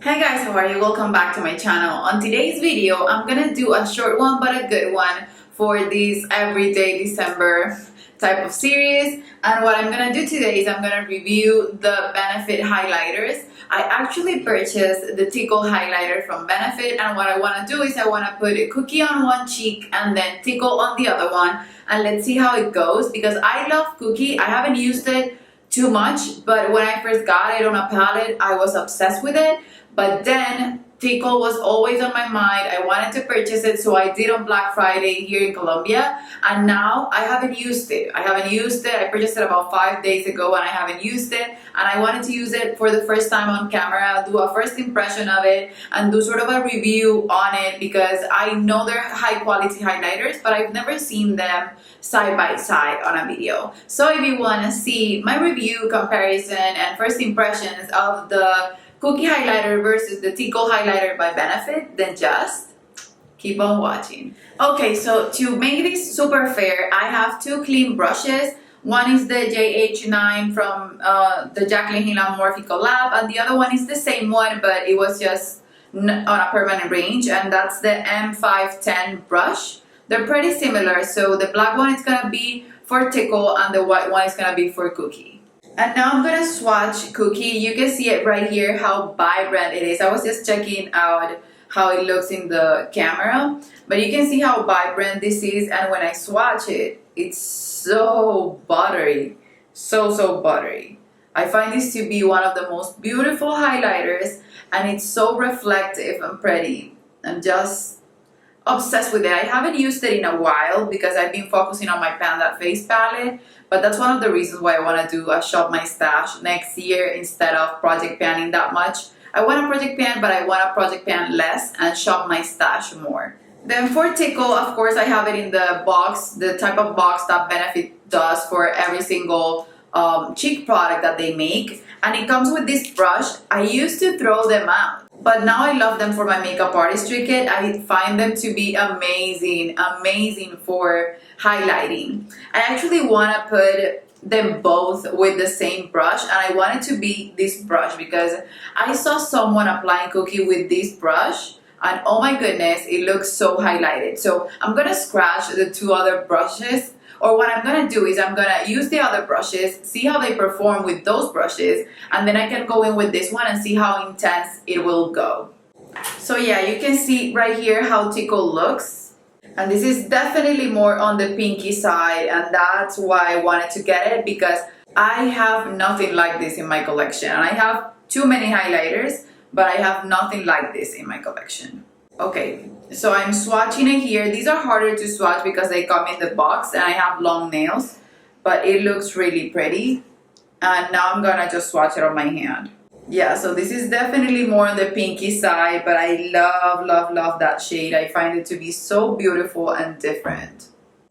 Hey guys, how are you? Welcome back to my channel. On today's video, I'm gonna do a short one but a good one for this everyday December type of series. And what I'm gonna do today is I'm gonna review the Benefit highlighters. I actually purchased the Tickle highlighter from Benefit, and what I wanna do is I wanna put a cookie on one cheek and then Tickle on the other one, and let's see how it goes because I love cookie. I haven't used it too much, but when I first got it on a palette, I was obsessed with it. But then Tickle was always on my mind. I wanted to purchase it, so I did on Black Friday here in Colombia, and now I haven't used it. I purchased it about 5 days ago and I haven't used it, and I wanted to use it for the first time on camera, do a first impression of it, and do sort of a review on it because I know they're high quality highlighters, but I've never seen them side by side on a video. So if you want to see my review, comparison, and first impressions of the cookie highlighter versus the Tickle highlighter by Benefit, then just keep on watching. Okay, so to make this super fair, I have two clean brushes. One is the JH9 from the Jaclyn Hill Morphe collab, and the other one is the same one, but it was just on a permanent range, and that's the M510 brush. They're pretty similar, so the black one is gonna be for Tickle and the white one is gonna be for Cookie. And now I'm gonna swatch Cookie. You can see it right here how vibrant it is. I was just checking out how it looks in the camera, but you can see how vibrant this is, and when I swatch it, it's so buttery, so buttery. I find this to be one of the most beautiful highlighters, and it's so reflective and pretty. I'm just obsessed with it. I haven't used it in a while because I've been focusing on my Panda face palette, but that's one of the reasons why I want to do a shop my stash next year instead of project panning that much. I want to project pan, but I want to project pan less and shop my stash more. Then for Tickle, of course, I have it in the box, the type of box that Benefit does for every single cheek product that they make, and it comes with this brush. I used to throw them out, but now I love them for my makeup artistry kit. I find them to be amazing for highlighting. I actually want to put them both with the same brush, and I want it to be this brush because I saw someone applying Cookie with this brush, and oh my goodness, it looks so highlighted. So I'm gonna scratch the two other brushes, or what I'm gonna do is I'm gonna use the other brushes, see how they perform with those brushes, and then I can go in with this one and see how intense it will go. So yeah, you can see right here how Tickle looks. And this is definitely more on the pinky side, and that's why I wanted to get it because I have nothing like this in my collection. And I have too many highlighters, but I have nothing like this in my collection. Okay, so I'm swatching it here. These are harder to swatch because they come in the box and I have long nails, but it looks really pretty. And now I'm gonna just swatch it on my hand. Yeah, so this is definitely more on the pinky side, but I love that shade. I find it to be so beautiful and different.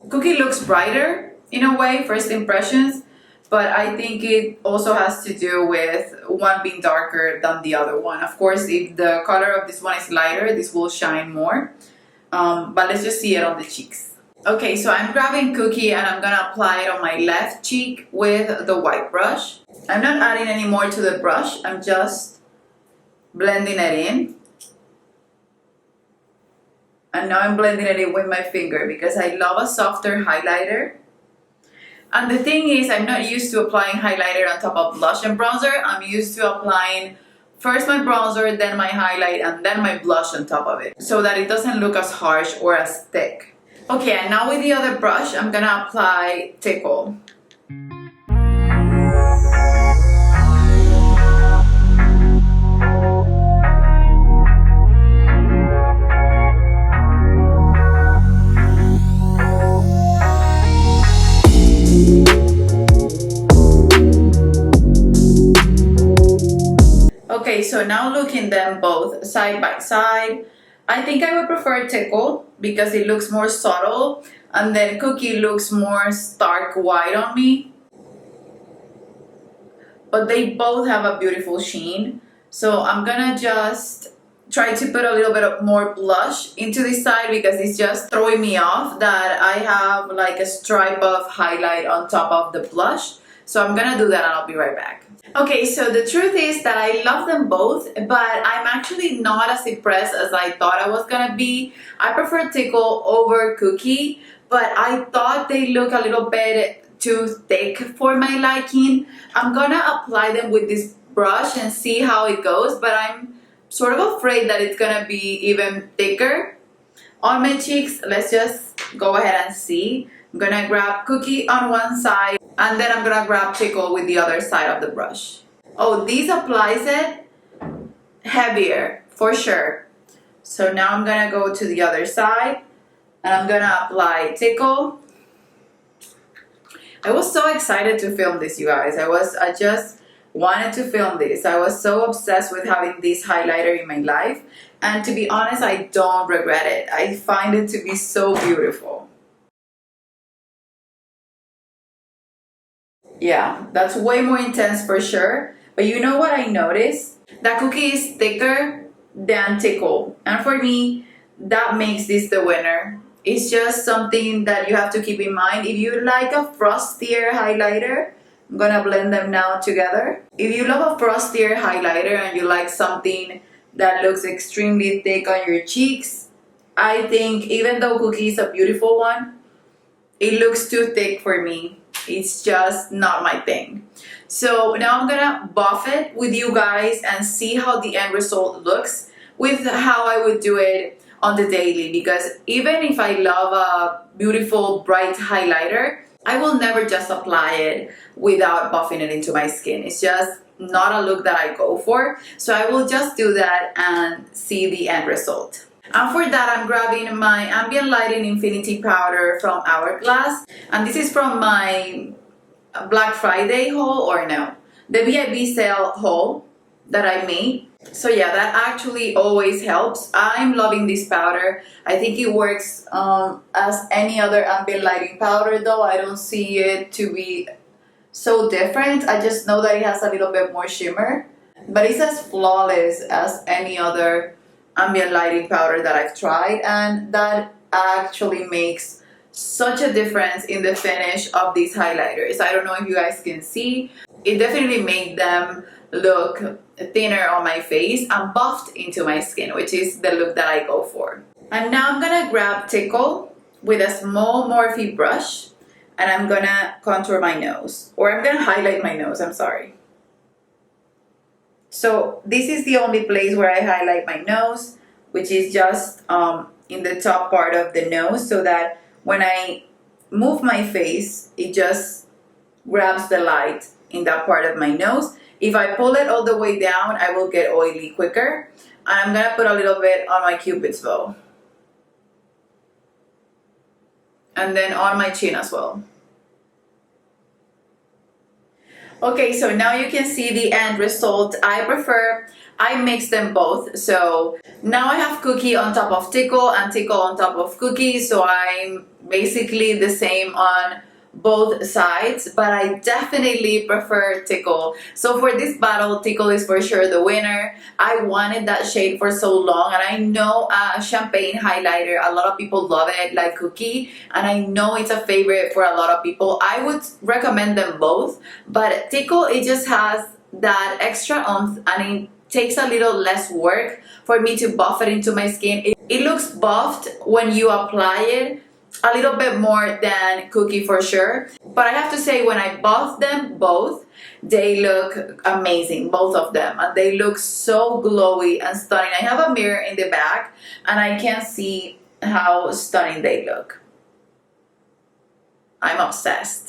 Cookie looks brighter in a way, first impressions, but I think it also has to do with one being darker than the other one. Of course, if the color of this one is lighter, this will shine more, but let's just see it on the cheeks. Okay, so I'm grabbing Cookie and I'm gonna apply it on my left cheek with the white brush. I'm not adding any more to the brush, I'm just blending it in. And now I'm blending it in with my finger because I love a softer highlighter. And the thing is, I'm not used to applying highlighter on top of blush and bronzer. I'm used to applying first my bronzer, then my highlight, and then my blush on top of it, so that it doesn't look as harsh or as thick. Okay, and now with the other brush, I'm gonna apply Tickle. Okay, so now looking them both side by side, I think I would prefer Tickle because it looks more subtle, and then Cookie looks more stark white on me. But they both have a beautiful sheen, so I'm gonna just try to put a little bit of more blush into this side because it's just throwing me off that I have like a stripe of highlight on top of the blush. So I'm gonna do that and I'll be right back. Okay, so the truth is that I love them both, but I'm actually not as impressed as I thought I was gonna be. I prefer Tickle over Cookie, but I thought they look a little bit too thick for my liking. I'm gonna apply them with this brush and see how it goes, but I'm sort of afraid that it's gonna be even thicker on my cheeks. Let's just go ahead and see. I'm gonna grab Cookie on one side and then I'm gonna grab Tickle with the other side of the brush. Oh, this applies it heavier for sure. So now I'm gonna go to the other side and I'm gonna apply Tickle. I was so excited to film this, you guys. I just wanted to film this. I was so obsessed with having this highlighter in my life, and to be honest, I don't regret it. I find it to be so beautiful. Yeah, that's way more intense for sure. But you know what I noticed? That Cookie is thicker than Tickle, and for me, that makes this the winner. It's just something that you have to keep in mind. If you like a frostier highlighter, I'm gonna blend them now together. If you love a frostier highlighter and you like something that looks extremely thick on your cheeks, I think even though Cookie is a beautiful one, it looks too thick for me. It's just not my thing. So now I'm gonna buff it with you guys and see how the end result looks with how I would do it on the daily, because even if I love a beautiful bright highlighter, I will never just apply it without buffing it into my skin. It's just not a look that I go for. So I will just do that and see the end result. And for that, I'm grabbing my Ambient Lighting Infinity Powder from Hourglass. And this is from my Black Friday haul, or no, the VIP sale haul that I made. So yeah, that actually always helps. I'm loving this powder. I think it works as any other ambient lighting powder, though I don't see it to be so different. I just know that it has a little bit more shimmer, but it's as flawless as any other ambient lighting powder that I've tried, and that actually makes such a difference in the finish of these highlighters. I don't know if you guys can see, it definitely made them look thinner on my face and buffed into my skin, which is the look that I go for. And now I'm gonna grab Tickle with a small Morphe brush and I'm gonna contour my nose, or I'm gonna highlight my nose, I'm sorry. So this is the only place where I highlight my nose, which is just in the top part of the nose, so that when I move my face, it just grabs the light in that part of my nose. If I pull it all the way down, I will get oily quicker. And I'm gonna put a little bit on my Cupid's bow. And then on my chin as well. Okay, so now you can see the end result. I mix them both. So now I have Cookie on top of Tickle and Tickle on top of Cookie. So I'm basically the same on both sides, but I definitely prefer Tickle. So for this battle, Tickle is for sure the winner. I wanted that shade for so long, and I know champagne highlighter, a lot of people love it like Cookie, and I know it's a favorite for a lot of people. I would recommend them both, but Tickle, it just has that extra oomph and it takes a little less work for me to buff it into my skin. It looks buffed when you apply it a little bit more than Cookie for sure, but I have to say, when I buff them both, they look amazing, both of them, and they look so glowy and stunning. I have a mirror in the back and I can see how stunning they look. I'm obsessed.